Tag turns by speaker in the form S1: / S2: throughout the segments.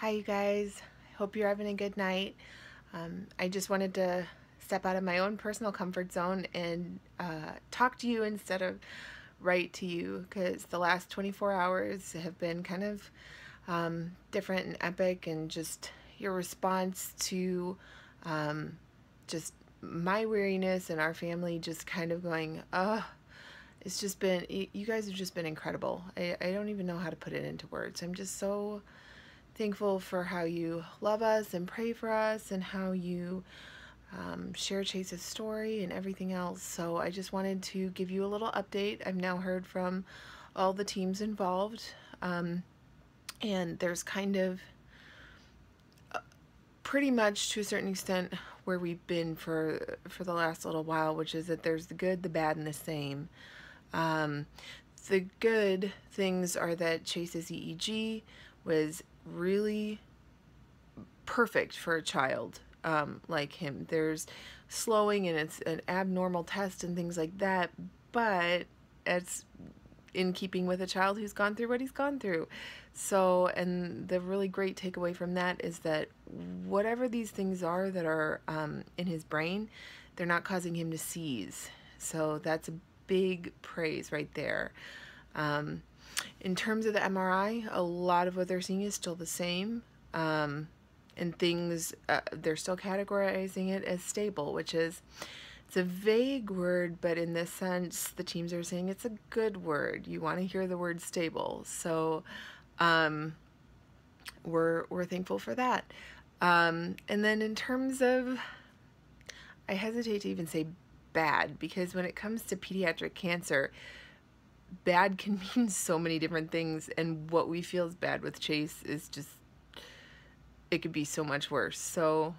S1: Hi, you guys. I hope you're having a good night. I just wanted to step out of my own personal comfort zone and talk to you instead of write to you, because the last 24 hours have been kind of different and epic, and just your response to just my weariness and our family just kind of going, it's just been, you guys have just been incredible. I don't even know how to put it into words. I'm just so thankful for how you love us and pray for us, and how you share Chase's story and everything else. So I just wanted to give you a little update. I've now heard from all the teams involved, and there's kind of pretty much to a certain extent where we've been for the last little while, which is that there's the good, the bad, and the same. The good things are that Chase's EEG was really perfect for a child like him. There's slowing, and it's an abnormal test and things like that, but it's in keeping with a child who's gone through what he's gone through. So, and the really great takeaway from that is that whatever these things are that are in his brain, they're not causing him to seize. So that's a big praise right there. In terms of the MRI, a lot of what they're seeing is still the same. And things, they're still categorizing it as stable, which is, it's a vague word, but in this sense, the teams are saying it's a good word. You want to hear the word stable. So we're thankful for that. And then in terms of, I hesitate to even say bad, because when it comes to pediatric cancer, bad can mean so many different things, and what we feel is bad with Chase is just, it could be so much worse. So,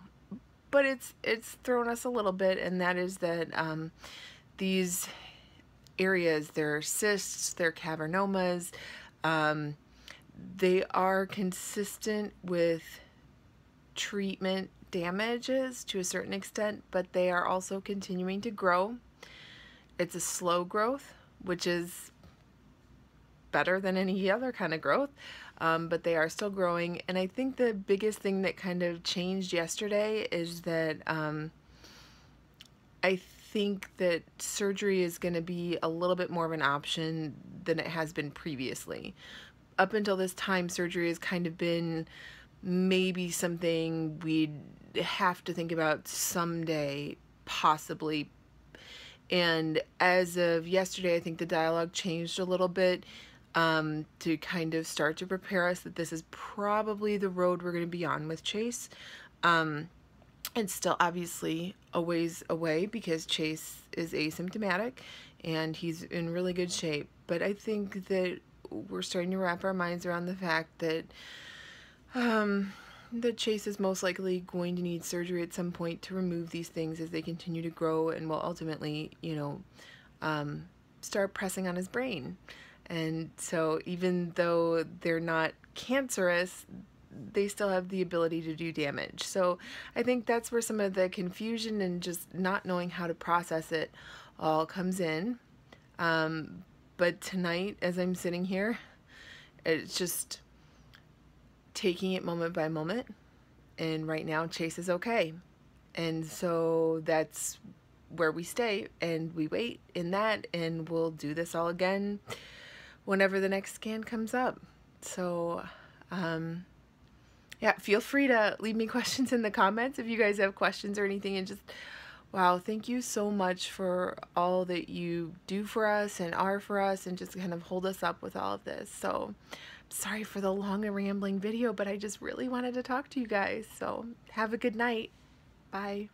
S1: but it's thrown us a little bit, and that is that these areas, they're cysts, they're cavernomas, they are consistent with treatment damages to a certain extent, but they are also continuing to grow. It's a slow growth, which is better than any other kind of growth, but they are still growing. And I think the biggest thing that kind of changed yesterday is that I think that surgery is going to be a little bit more of an option than it has been previously. Up until this time, surgery has kind of been maybe something we'd have to think about someday, possibly. And as of yesterday, I think the dialogue changed a little bit to kind of start to prepare us that this is probably the road we're going to be on with Chase. It's still obviously a ways away because Chase is asymptomatic and he's in really good shape. But I think that we're starting to wrap our minds around the fact that that Chase is most likely going to need surgery at some point to remove these things as they continue to grow, and will ultimately, you know, start pressing on his brain. And so even though they're not cancerous, they still have the ability to do damage. So I think that's where some of the confusion and just not knowing how to process it all comes in. But tonight, as I'm sitting here, it's just taking it moment by moment. And right now, Chase is okay. And so that's where we stay, and we wait in that, and we'll do this all again whenever the next scan comes up. So, yeah, feel free to leave me questions in the comments if you guys have questions or anything. And just, wow, thank you so much for all that you do for us and are for us, and just kind of hold us up with all of this. So, sorry for the long and rambling video, but I just really wanted to talk to you guys. So, have a good night. Bye.